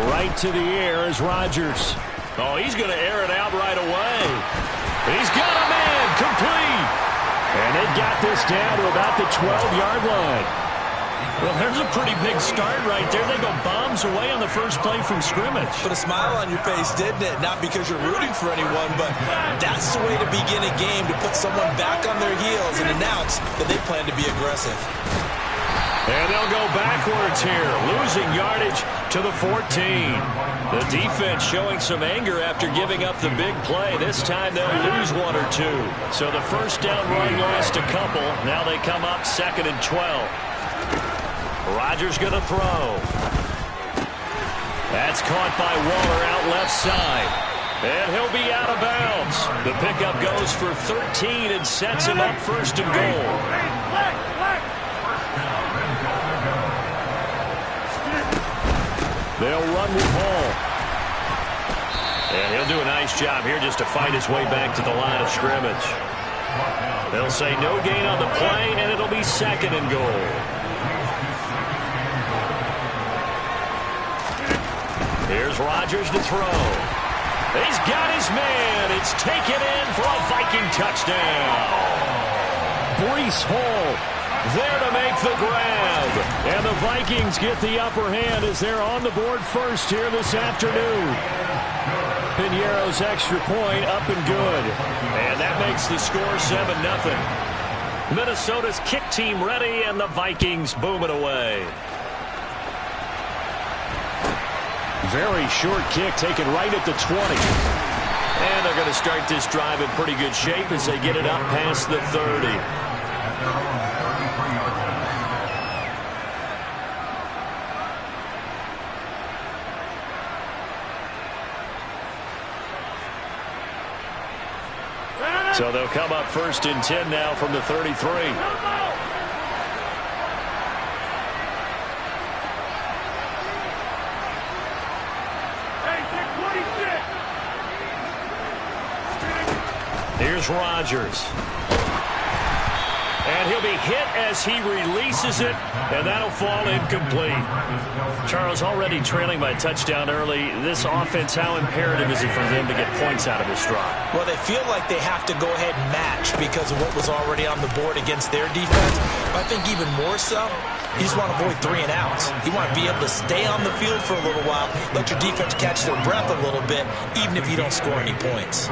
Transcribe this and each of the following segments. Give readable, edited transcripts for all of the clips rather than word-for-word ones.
Right to the air is Rodgers. Oh, he's going to air it out right away. He's got a man complete. And they've got this down to about the 12-yard line. Well, there's a pretty big start right there. They go bombs away on the first play from scrimmage. Put a smile on your face, didn't it? Not because you're rooting for anyone, but that's the way to begin a game, to put someone back on their heels and announce that they plan to be aggressive. And they'll go backwards here, losing yardage to the 14. The defense showing some anger after giving up the big play. This time they'll lose one or two. So the first down run lost a couple. Now they come up 2nd and 12. Rodgers going to throw. That's caught by Waller out left side. And he'll be out of bounds. The pickup goes for 13 and sets him up 1st and goal. They'll run with Hall. And he'll do a nice job here just to fight his way back to the line of scrimmage. They'll say no gain on the play, and it'll be 2nd and goal. Here's Rodgers to throw. He's got his man. It's taken in for a Viking touchdown. Breece Hall there to make the grab. And the Vikings get the upper hand as they're on the board first here this afternoon. Piñeiro's extra point up and good. And that makes the score 7-0. Minnesota's kick team ready, and the Vikings boom it away. Very short kick taken right at the 20. And they're going to start this drive in pretty good shape as they get it up past the 30. So they'll come up 1st and 10 now from the 33. Here's Rodgers. And he'll be hit as he releases it, and that'll fall incomplete. Charles, already trailing by a touchdown early. This offense, how imperative is it for them to get points out of this drive? Well, they feel like they have to go ahead and match because of what was already on the board against their defense. But I think even more so, you just want to avoid 3 and outs. You want to be able to stay on the field for a little while, let your defense catch their breath a little bit, even if you don't score any points.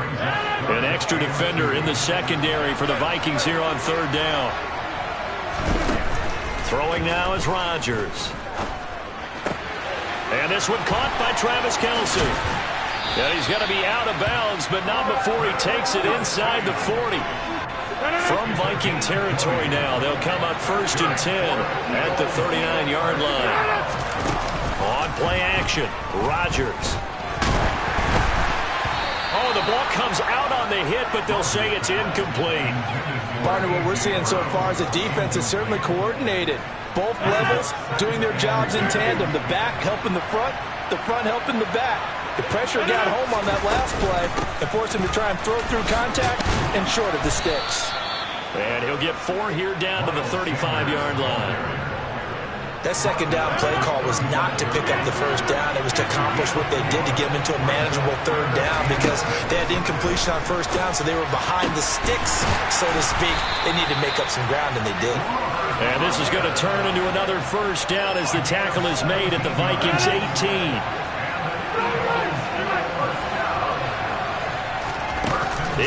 An extra defender in the secondary for the Vikings here on 3rd down. Throwing now is Rodgers. And this one caught by Travis Kelce. And he's going to be out of bounds, but not before he takes it inside the 40. From Viking territory now, they'll come up 1st and 10 at the 39-yard line. On play action, Rodgers. Oh, the ball comes out on the hit, but they'll say it's incomplete. Partner, what we're seeing so far is the defense is certainly coordinated. Both levels doing their jobs in tandem. The back helping the front helping the back. The pressure got home on that last play and forced him to try and throw through contact and short of the sticks. And he'll get 4 here down to the 35-yard line. That 2nd down play call was not to pick up the 1st down. It was to accomplish what they did to get them into a manageable 3rd down because they had incompletion on 1st down, so they were behind the sticks, so to speak. They needed to make up some ground, and they did. And this is going to turn into another 1st down as the tackle is made at the Vikings' 18.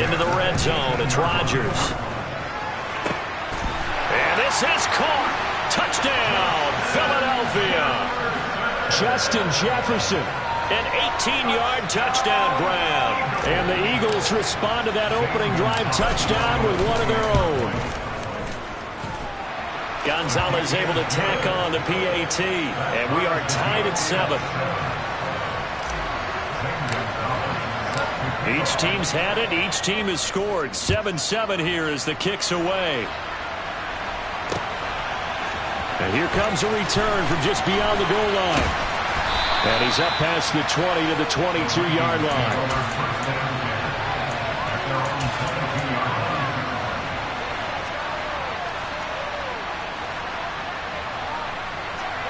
Into the red zone, it's Rodgers. And this is caught. Touchdown, Philadelphia. Justin Jefferson, an 18-yard touchdown grab. And the Eagles respond to that opening drive touchdown with one of their own. Gonzalez able to tack on the PAT, and we are tied at 7. Each team's had it. Each team has scored. 7-7 here as the kick's away. And here comes a return from just beyond the goal line. And he's up past the 20 to the 22-yard line.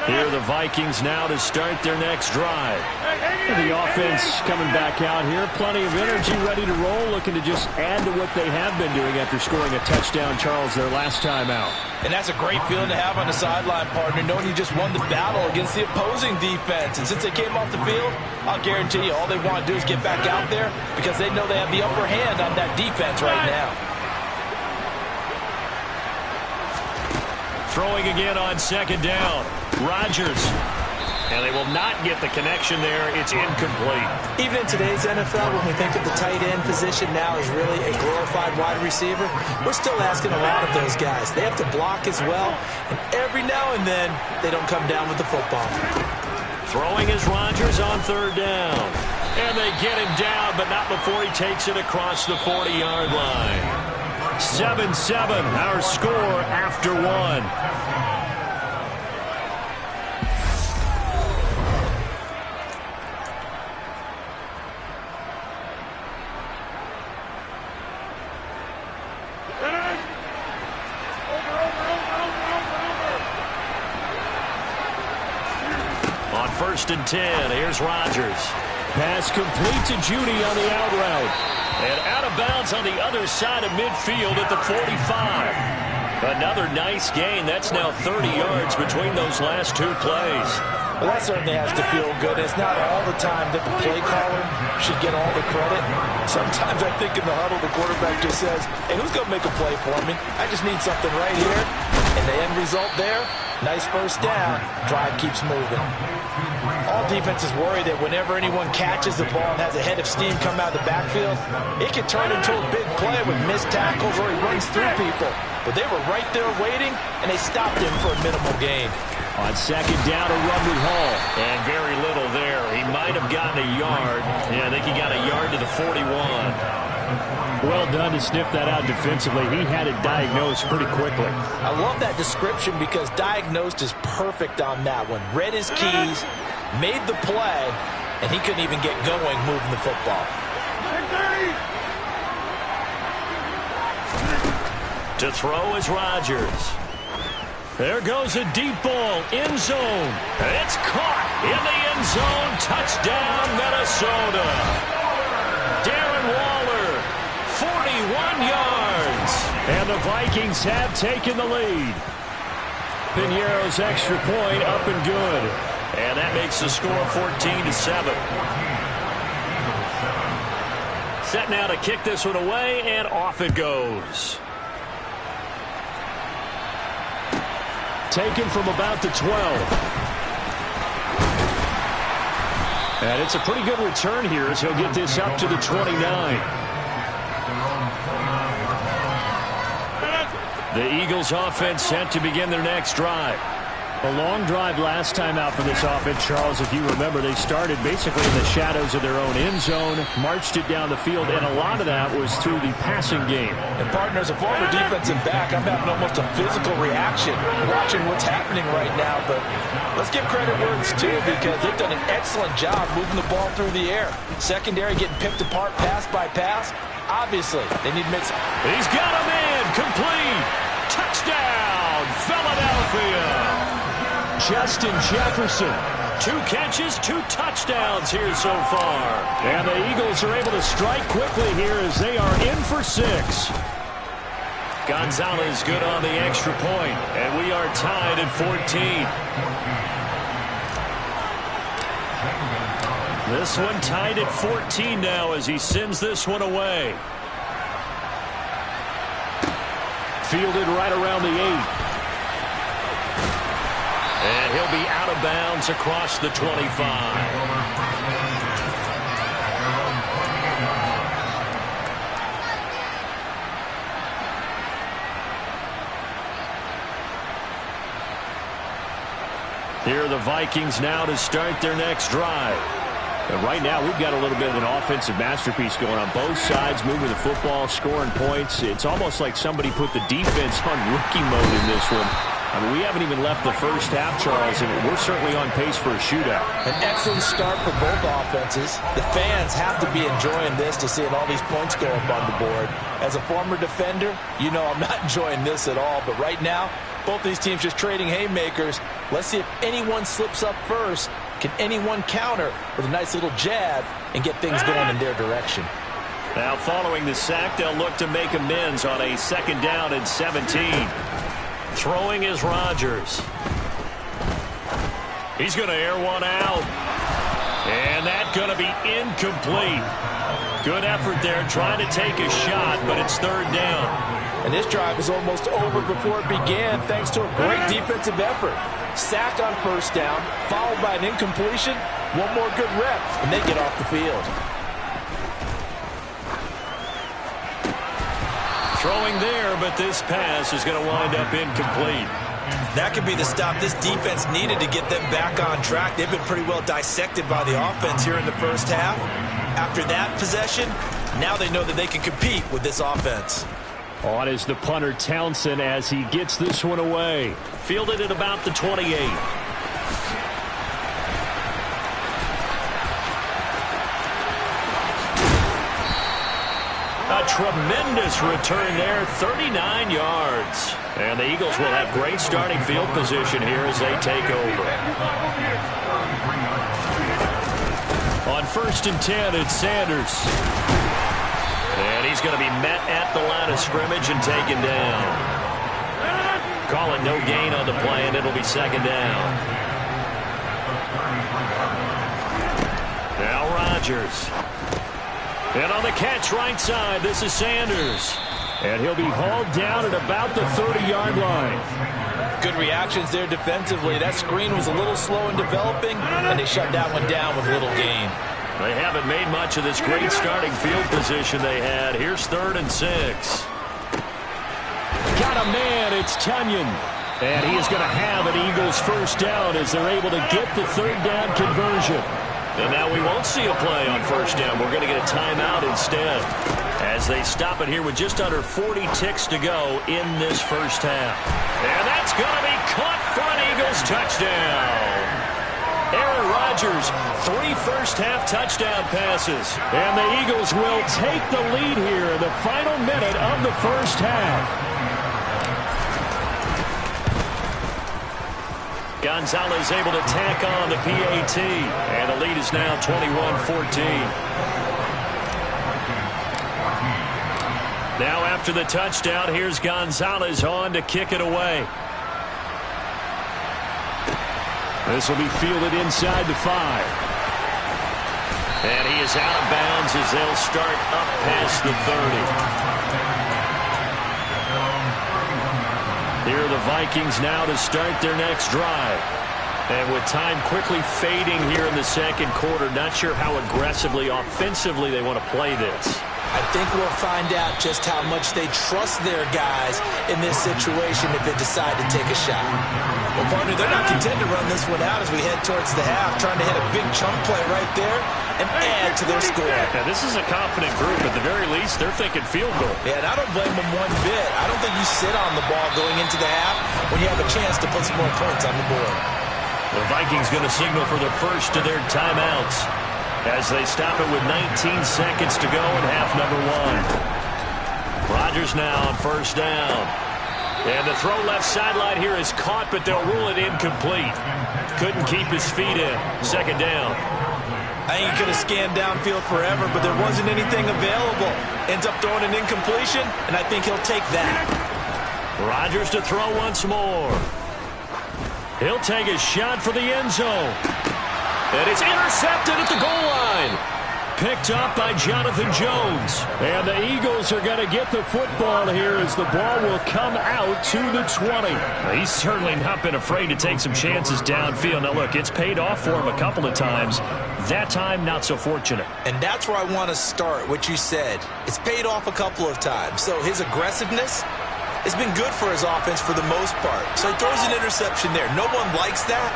Here are the Vikings now to start their next drive. The offense coming back out here. Plenty of energy, ready to roll, looking to just add to what they have been doing after scoring a touchdown, Charles, their last time out. And that's a great feeling to have on the sideline, partner, knowing you just won the battle against the opposing defense. And since they came off the field, I'll guarantee you all they want to do is get back out there because they know they have the upper hand on that defense right now. Throwing again on second down. Rodgers. And they will not get the connection there. It's incomplete. Even in today's NFL, when we think of the tight end position now as really a glorified wide receiver, we're still asking a lot of those guys. They have to block as well, and every now and then, they don't come down with the football. Throwing is Rodgers on third down. And they get him down, but not before he takes it across the 40-yard line. 7-7, our score after one. On 1st and 10, here's Rodgers. Pass complete to Judy on the out route. And out of bounds on the other side of midfield at the 45. Another nice gain. That's now 30 yards between those last two plays. Well, that certainly has to feel good. It's not all the time that the play caller should get all the credit. Sometimes I think in the huddle, the quarterback just says, hey, who's going to make a play for me? I just need something right here. And the end result there, nice first down. Drive keeps moving. All defenses worry that whenever anyone catches the ball and has a head of steam come out of the backfield, it can turn into a big play with missed tackles or he runs through people. But they were right there waiting, and they stopped him for a minimal gain. On second down, a run with Hall. And very little there. He might have gotten a yard. Yeah, I think he got a yard to the 41. Well done to sniff that out defensively. He had it diagnosed pretty quickly. I love that description because diagnosed is perfect on that one. Read his keys, made the play, and he couldn't even get going moving the football. To throw is Rodgers. There goes a deep ball, end zone. It's caught in the end zone. Touchdown, Minnesota. Darren Waller, 41 yards. And the Vikings have taken the lead. Piñeiro's extra point up and good. And that makes the score 14-7. Set now to kick this one away, and off it goes. Taken from about the 12. And it's a pretty good return here as he'll get this up to the 29. The Eagles offense set to begin their next drive. A long drive last time out for this offense, Charles. If you remember, they started basically in the shadows of their own end zone, marched it down the field, and a lot of that was through the passing game. And, partner, as a former defensive back, I'm having almost a physical reaction watching what's happening right now. But let's give credit where it's due because they've done an excellent job moving the ball through the air. Secondary getting picked apart pass by pass. Obviously, they need to make some. He's got a man complete. Touchdown, Philadelphia. Justin Jefferson. 2 catches, 2 touchdowns here so far. And the Eagles are able to strike quickly here as they are in for 6. Gonzalez good on the extra point, and we are tied at 14. This one tied at 14 now as he sends this one away. Fielded right around the 8. And he'll be out of bounds across the 25. Here are the Vikings now to start their next drive. And right now, we've got a little bit of an offensive masterpiece going on both sides, moving the football, scoring points. It's almost like somebody put the defense on rookie mode in this one. I mean, we haven't even left the first half, Charles, and we're certainly on pace for a shootout. An excellent start for both offenses. The fans have to be enjoying this to seeing all these points go up on the board. As a former defender, you know I'm not enjoying this at all. But right now, both these teams just trading haymakers. Let's see if anyone slips up first. Can anyone counter with a nice little jab and get things going in their direction? Now, following the sack, they'll look to make amends on a 2nd down and 17. Throwing is Rodgers. He's going to air one out. And that's going to be incomplete. Good effort there trying to take a shot, but it's 3rd down. And this drive is almost over before it began thanks to a great defensive effort. Sack on 1st down, followed by an incompletion. One more good rep, and they get off the field. Throwing there, but this pass is going to wind up incomplete. That could be the stop this defense needed to get them back on track. They've been pretty well dissected by the offense here in the first half. After that possession, now they know that they can compete with this offense. On is the punter Townsend as he gets this one away. Fielded at about the 28. A tremendous return there, 39 yards. And the Eagles will have great starting field position here as they take over. On 1st and 10, it's Sanders. And he's going to be met at the line of scrimmage and taken down. Call it no gain on the play, and it'll be 2nd down. Now Rodgers. And on the catch right side, this is Sanders. And he'll be hauled down at about the 30-yard line. Good reactions there defensively. That screen was a little slow in developing, and they shut that one down with little gain. They haven't made much of this great starting field position they had. Here's 3rd and 6. Got a man, it's Tunyon. And he is going to have an Eagles 1st down as they're able to get the 3rd down conversion. And now we won't see a play on 1st down. We're going to get a timeout instead as they stop it here with just under 40 ticks to go in this first half. And that's going to be caught for an Eagles touchdown. Aaron Rodgers, 3 first-half touchdown passes. And the Eagles will take the lead here in the final minute of the first half. Gonzalez able to tack on the PAT. And the lead is now 21-14. Now after the touchdown, here's Gonzalez on to kick it away. This will be fielded inside the 5. And he is out of bounds as they'll start up past the 30. Here are the Vikings now to start their next drive. And with time quickly fading here in the 2nd quarter, not sure how aggressively, offensively they want to play this. I think we'll find out just how much they trust their guys in this situation if they decide to take a shot. Well, partner, they're not content to run this one out as we head towards the half, trying to hit a big chunk play right there and add to their score. Now, this is a confident group. At the very least, they're thinking field goal. Yeah, and I don't blame them one bit. I don't think you sit on the ball going into the half when you have a chance to put some more points on the board. The Vikings going to signal for the first of their timeouts as they stop it with 19 seconds to go in half number 1. Rodgers now on 1st down. And the throw left sideline here is caught, but they'll rule it incomplete. Couldn't keep his feet in. 2nd down. I think he could have scanned downfield forever, but there wasn't anything available. Ends up throwing an incompletion, and I think he'll take that. Rodgers to throw once more. He'll take a shot for the end zone. And it's intercepted at the goal line. Picked up by Jonathan Jones. And the Eagles are going to get the football here as the ball will come out to the 20. He's certainly not been afraid to take some chances downfield. Now, look, it's paid off for him a couple of times. That time, not so fortunate. And that's where I want to start, what you said. It's paid off a couple of times. So his aggressiveness has been good for his offense for the most part. So he throws an interception there. No one likes that,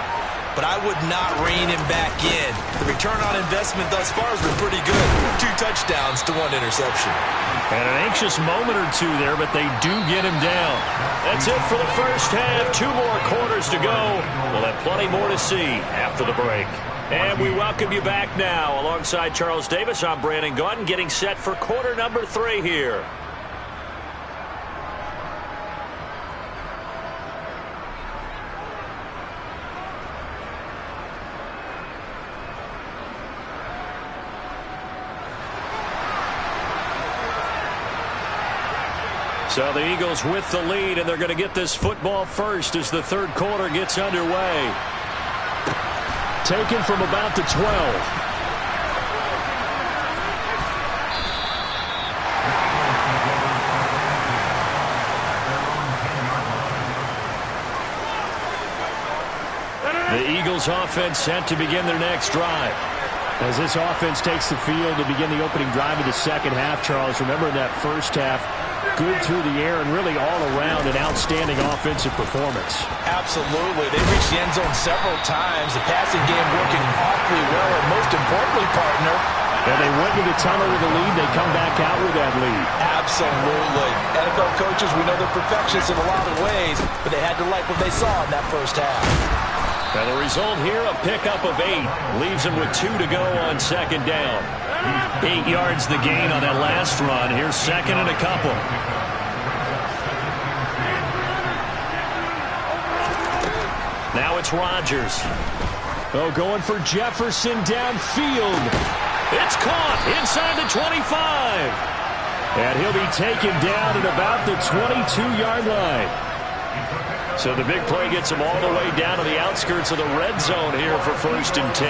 but I would not rein him back in. The return on investment thus far has been pretty good. 2 touchdowns to 1 interception. And an anxious moment or two there, but they do get him down. That's it for the first half. 2 more quarters to go. We'll have plenty more to see after the break. And we welcome you back now. Alongside Charles Davis, I'm Brandon Gaudin, getting set for quarter number 3 here. So the Eagles with the lead, and they're going to get this football first as the third quarter gets underway. Taken from about the 12. The Eagles offense set to begin their next drive. As this offense takes the field to begin the opening drive of the second half, Charles, remember in that first half, good through the air and really all around an outstanding offensive performance. Absolutely. They reached the end zone several times. The passing game working awfully well, and most importantly, partner, and they went to the tunnel with a lead. They come back out with that lead. Absolutely. NFL coaches, we know they're perfectionists in a lot of ways, but they had to like what they saw in that first half. And the result here, a pickup of 8. Leaves them with 2 to go on second down. 8 yards the gain on that last run. Here's second and a couple. Now it's Rodgers. Oh, going for Jefferson downfield. It's caught inside the 25. And he'll be taken down at about the 22-yard line. So the big play gets him all the way down to the outskirts of the red zone here for 1st and 10.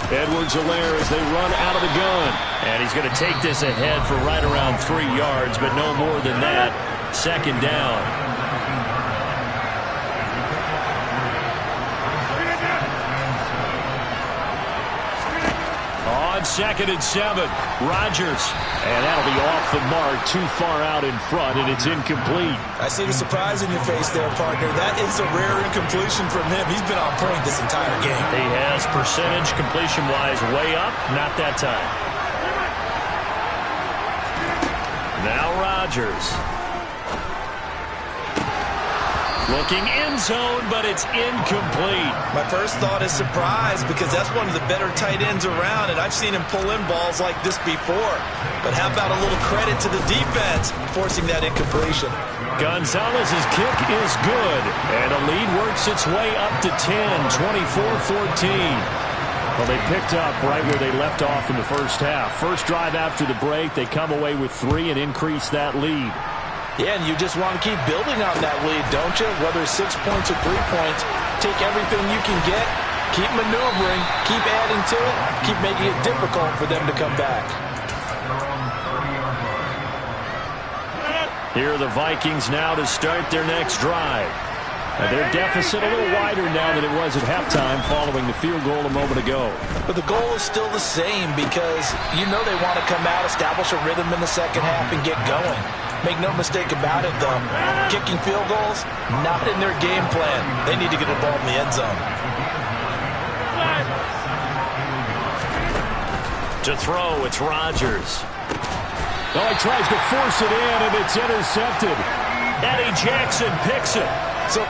Edwards-Helaire as they run out of the gun. And he's going to take this ahead for right around 3 yards, but no more than that. Second down. On 2nd and 7, Rodgers. And that'll be off the mark, too far out in front, and it's incomplete. I see the surprise in your face there, partner. That is a rare incompletion from him. He's been on point this entire game. He has percentage completion-wise way up. Not that time. Now Rodgers. Looking end zone, but it's incomplete. My first thought is surprise because that's one of the better tight ends around, and I've seen him pull in balls like this before. But how about a little credit to the defense forcing that incompletion? Gonzalez's kick is good, and a lead works its way up to 10, 24-14. Well, they picked up right where they left off in the first half. First drive after the break, they come away with 3 and increase that lead. Yeah, and you just want to keep building on that lead, don't you? Whether it's 6 points or 3 points, take everything you can get, keep maneuvering, keep adding to it, keep making it difficult for them to come back. Here are the Vikings now to start their next drive. And their deficit a little wider now than it was at halftime following the field goal a moment ago. But the goal is still the same because you know they want to come out, establish a rhythm in the second half, and get going. Make no mistake about it, though. Kicking field goals, not in their game plan. They need to get the ball in the end zone. To throw, it's Rodgers. Oh, he tries to force it in, and it's intercepted. Eddie Jackson picks it. So